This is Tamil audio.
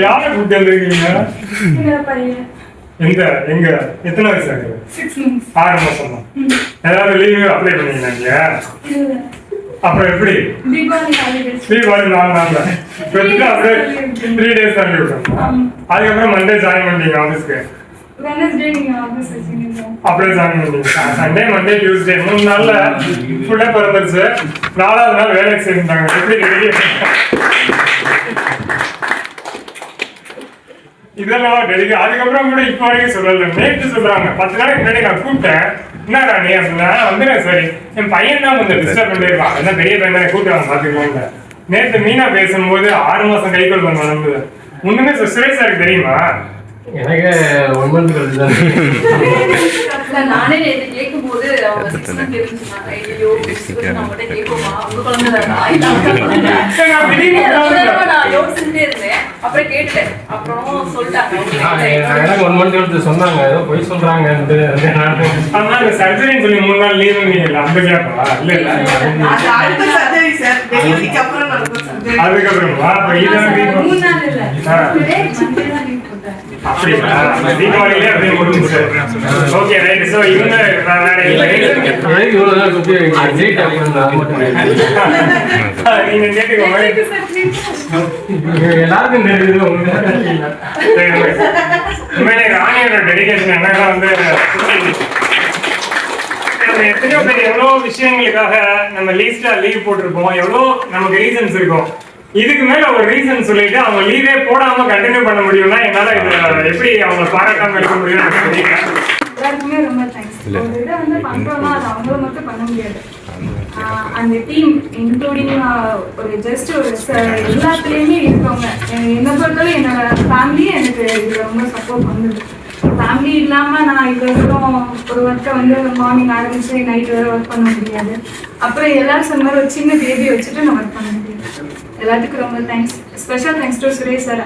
யாரை கூட்டி வந்திருக்கீங்க? எங்க எங்க எத்தனை வயசு ஆகுது? 6 மாசம் தான். ஏதாவது லீவு அப்ளை பண்ணீங்க? அப்புறம் எப்படி தீபாவளி 4 நாள்ல அப்படியே 3 days தள்ளி விட்டோம். அதுக்கப்புறம் மண்டே ஜாயின் பண்ணிட்டீங்க ஆஃபீஸ்க்கு? அப்படியே ஜாயின் பண்ணிட்டீங்க. சண்டே மண்டே டியூஸ்டே 3 நாள்ல ஃபுல்லா பிறந்துருச்சு. 4வது நாள் வேலைக்கு சேர்ந்துட்டாங்க. எப்படி இதெல்லாம் டெலிகே. அதுக்கப்புறம் கூட இப்போ வரைக்கும் சொல்லல. நேற்று சொல்றாங்க 10 நாளைக்கு முன்னாடி நான் கூப்பிட்டேன். என்ன ராணி அப்படின்னா வந்துடுறேன். சரி என் பையன் தான் கொஞ்சம் டிஸ்டர்ப் பண்ணிருக்கான். என்ன பெரிய பையன் தானே கூப்பிட்டு பார்த்துக்கோங்க. நேற்று மீனா பேசும்போது 6 மாசம் கைகொள் பண்ண நடந்தது. ஒண்ணுமே சுரேஷ் சாருக்கு தெரியுமா? எனக்கு 1 month கழிச்சு நானே நேற்று கேட்கும்போது அவங்க 6 months தெரிஞ்சுனாங்க. ஐயோ நம்மகிட்ட கேட்போமா உங்க குழந்தைதானா நான் யோசிச்சுட்டே இருந்தேன். அப்புறம் கேட்டுட்டேன். அப்புறம் சொல்லிட்டாங்க எனக்கு 1 month கழிச்சு சொன்னாங்க. ஏதோ போய் சொல்றாங்க. ஆனா இந்த சர்ஜரின்னு சொல்லி 3 நாள் லீவ் நீங்க அந்த கேப்பா? இல்ல இல்ல அடுத்த சர்ஜரி சார் டெலிவரிக்கு அப்புறம் நடக்கும் சர்ஜரி. அதுக்கப்புறமா அப்ப இதான் 3 நாள் இல்ல மண்டே தான் லீவ் போட்டேன். அப்படியா? தீபாவளியிலே அப்படியே முடிஞ்சிச்சு. Okay right. சோ இவங்க வேற இல்ல. இவ்வளவு நாள் சுத்தி ஜெயிட் அப்படின்னு நீங்க கேட்டுக்கோங்க. எல்லாருக்கும் தெரியுது. உங்களுக்கு உண்மையிலே ராணியோட டெடிகேஷன் என்னன்னா வந்து நம்ம எத்தனையோ பேர் எவ்வளோ விஷயங்களுக்காக நம்ம லீஸ்டா லீவ் போட்டிருப்போம். எவ்வளோ நமக்கு ரீசன்ஸ் இருக்கும். இதுக்கு மேல ஒரு ரீசன் சொல்லிட்டு அவங்க லீவே போடாம கண்டினியூ பண்ண முடியும்னா என்னால இது எப்படி அவங்க பாராட்டாம இருக்க முடியும் எனக்கு தெரியல. எல்லாருக்குமே ரொம்ப தேங்க்ஸ். ஒரு இதை வந்து பண்றோம்னா அது அவங்கள மட்டும் பண்ண முடியாது. அந்த டீம் இன்க்ளூடிங் ஒரு ஜஸ்ட் ஒரு எல்லாத்துலேயுமே இருக்கவங்க என்னை பொறுத்தவரை என்னோட ஃபேமிலி எனக்கு இது ரொம்ப சப்போர்ட் பண்ணுது. ஃபேமிலி இல்லாமல் நான் இவ்வளோ தூரம் ஒரு ஒர்க்கை வந்து மார்னிங் ஆரம்பிச்சு நைட் வரை ஒர்க் பண்ண முடியாது. அப்புறம் எல்லாரும் சொன்ன மாதிரி ஒரு சின்ன பேபியை வச்சுட்டு நான் ஒர்க் பண்ண முடியாது. எல்லாத்துக்கும் ரொம்ப thanks. Special thanks to Suresh sir.